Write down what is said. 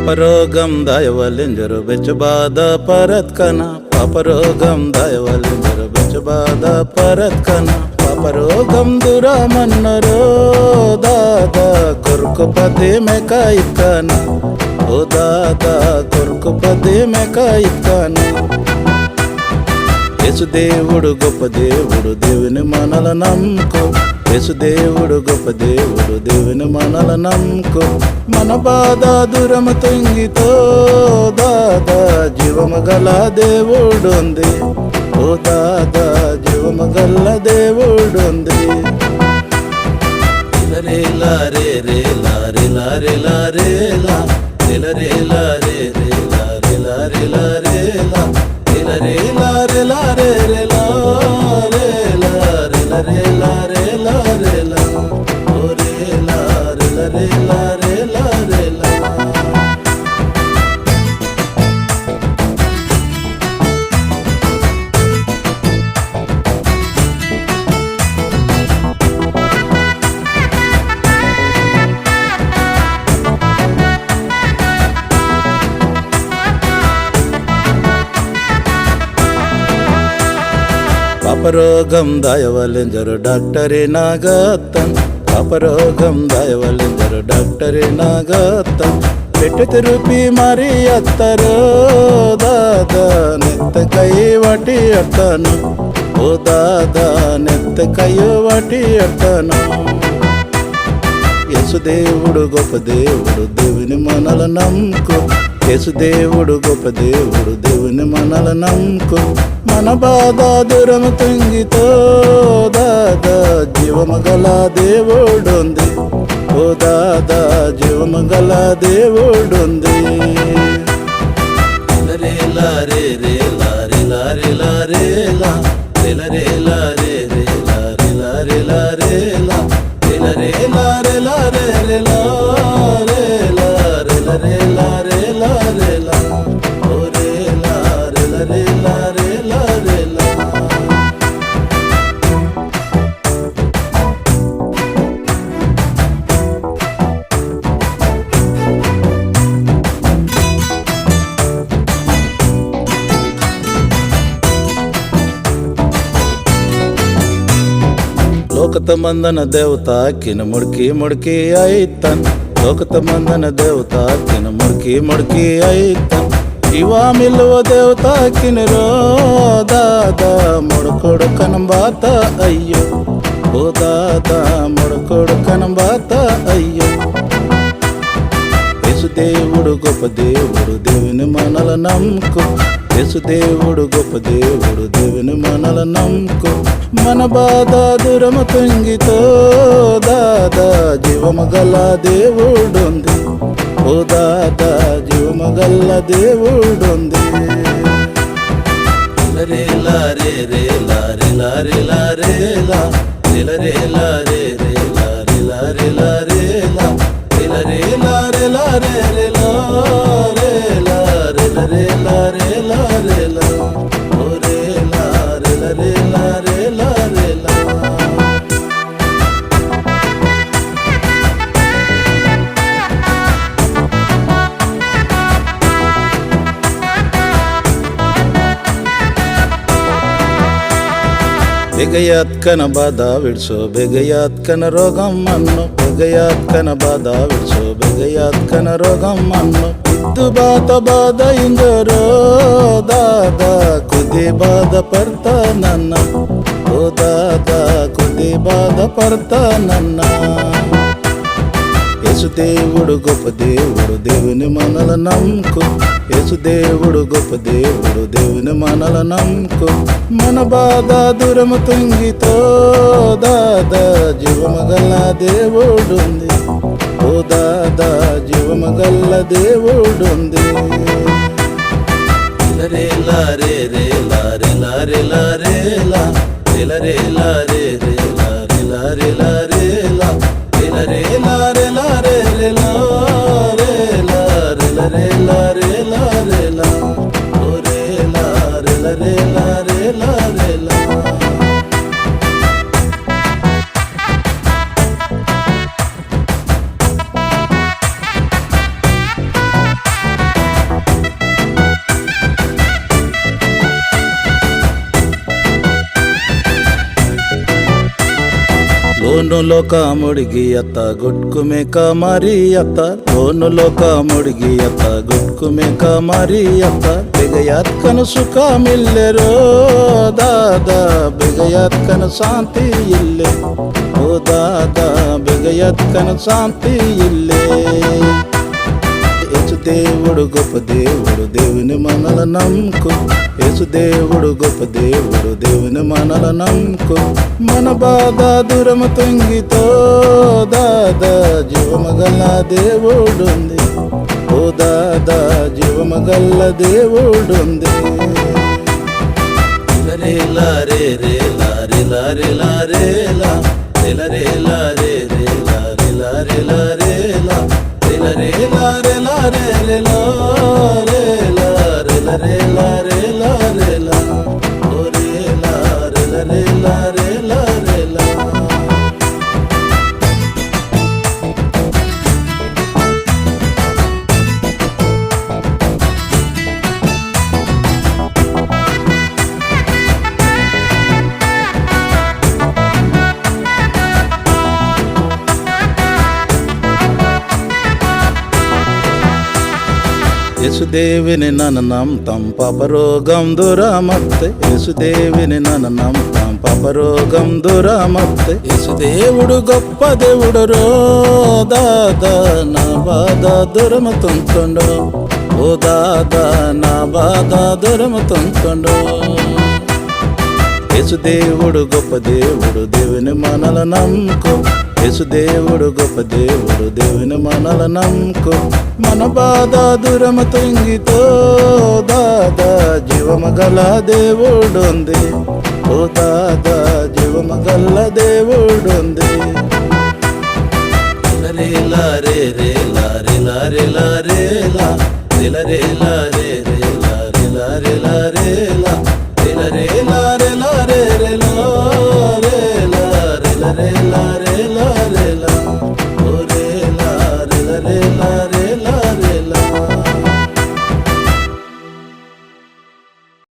पापरोगम दायवलिंजर बेच बाधा परत कना पापरोगम दायवलिंजर बेच बाधा परत कना पापरोगम दुरा मन्नरो दादा कुर्कुपदे में काइकना ओ दादा कुर्कुपदे में काइकना యేసుదేవుడు గొప్ప దేవుడు దేవుని మనల నమ్ముకో యేసుదేవుడు గొప్ప దేవుడు దేవుని మనల నమ్ముకో మన బాధ దూరము తొంగితో దాదా జీవము గల దేవుడు ఉంది ఓ దాదా జీవము గల దేవుడు ఉంది రే లా రే రే లా రే లా రే లా రే లా రే లా రే రే లా రే లా రే లా రే లా రే లా రే లా రే రే లా రే లా రే లా రే లా రే లా రే లా ఓ రే లా రే లా రే లా రే లా రే లా పాపరోగం దాయవలింజరు డాక్టరే నాగత్తన్ పాపరోగం దాయవలింజరు డాక్టరే నాగత్తన్ పెట్టు తిరుపి మరి అత్తరు దాదా నెత్తకై వాటి అట్టను ఓ దాదా నెత్తకై వాటి అట్టను యేసుదేవుడు గొప్ప దేవుడు దేవుని మనల నమ్ముకో యేసుదేవుడు గొప్ప దేవుడు దేవుని మనల నమ్ముకో మన బాధ దూరము తొంగితో దాదా జీవము గల దేవుడు ఉంది ఓ దాదా జీవము గల దేవుడు ఉంది రే లా రే రే లా రే లా రే లా రే లా రే లా రే రే లా రే లా రే లా రే లా రే లా రే లా రే రే లా రే లా రే లా రే లా రే లా రే లా ఓ రే లా రే లా రే లా రే లా రే లా ಲೋಕತ ಮಂದನ ದೇವತಾ ಕಿನ ಮುಡ್ಕಿ ಮುಡ್ಕಿ ಐತನ್ ಲೋಕತ ಮಂದನ ದೇವತಾ ಕಿನ ಮುಡ್ಕಿ ಮುಡ್ಕಿ ಐತನ್ ಇವ ಮಿಲ್ಲುವ ದೇವತಾ ಕಿನರೋ ದಾದಾ ಮುಡ್ಕೊಡು ಕನಂಬಾತ ಅಯ್ಯೋ ಓ ದಾದಾ ಮುಡ್ಕೊಡು ಕನಂಬಾತ ಅಯ್ಯೋ యేసుదేవుడు గొప్ప దేవుడు దేవుని మనల నమ్ముకో యేసుదేవుడు గొప్ప దేవుడు దేవుని మనల నమ్ముకో మన బాధ దూరము తొంగితో దాదా జీవము గల దేవుడు ఉంది ఓ దాదా జీవము గల దేవుడు ఉంది రే లా రే రే లా రే లా రే లా రే లా రే లా రే రే లా రే లా రే లా రే లా రే లా రే లా రే రే లా రే లా రే లా రే లా రే లా రే లా ఓ రే లా రే లా రే లా రే లా రే లా ಬೇಗಯಾತ್ಕನ ಬಾಧ ಬಿಡ್ಸೋ ಬೇಗಯಾತ್ಕನ ರೋಗಂ ಅನ್ನು ಬೇಗಯಾತ್ಕನ ಬಾಧ ಬಿಡ್ಸೋ ಬೇಗಯಾತ್ಕನ ರೋಗಂ ಅನ್ನು ಇದ್ದು ಬಾಧ ಇಂದರೋ ದಾದಾ ಕುದಿ ಬಾಧ ಪರ್ತ ನನ್ನ ಓ ದಾದಾ ಕುದಿ ಬಾಧ ಪರ್ತ ನನ್ನ యేసుదేవుడు గొప్ప దేవుడు దేవుని మనల నమ్ముకో యేసుదేవుడు గొప్ప దేవుడు దేవుని మనల నమ్ముకో మన బాధ దూరము తొంగితో దాదా జీవము గల దేవుడు ఉంది ఓ దాదా జీవము గల దేవుడు ఉంది రే లా రే రే లా రే లా రే లా రే లా రే లా రే రే లా రే లా రే లా రే లా రే లా రే లా రే రే లా రే లా రే లా రే లా రే లా రే లా ఓ రే లా రే లా రే లా రే లా రే లా లోనులో కాముడిగి అత్త గుట్కుమే కామారి అత్త లోనులో కాముడిగి అత్త గుట్కుమే కామారి అత్త బిగయాత్ కను సుఖ మిల్లెరో దాదా బిగయాత్ కను శాంతి ఇల్లే ఓ దాదా బిగయాత్ కను శాంతి ఇల్లే యేసుదేవుడు గొప్ప దేవుడు దేవుని మనల నమ్ముకు యేసుదేవుడు గొప్ప దేవుడు దేవుని మనల నమ్ముకు మన బాధ దూరము తొంగితో దాదా జీవమగల దేవుడుంది ఓ దాదా జీవమగల దేవుడుంది రే లారే రే లారే లారే లారే లా రే లారే రే లారే లారే లారే లా రే లారే లారే రే లారే లారే లారే లారే లారే లా ఓ రే లారే లారే లారే లారే లా యేసుదేవిని నన్ను నమ్ముతాం పాపరోగం దూరమత్తే యేసుదేవిని నన్ను నమ్ముతాం పాపరోగం దూరమత్తే యేసుదేవుడు గొప్ప దేవుడు రో దాదా నా బాధ దూరముతుంటుండు ఓ దాదా నా బాధ దూరముతుంటుండు యేసుదేవుడు గొప్ప దేవుడు దేవుని మనల నమ్ముకో యేసుదేవుడు గొప్ప దేవుడు దేవుని మనల నమ్ముకో మన బాధ దూరము తొంగితో దాదా జీవమగల దేవుడుంది ఓ దాదా జీవమగల దేవుడుంది రే లారే రే లారే లారే లారే లా రే లారే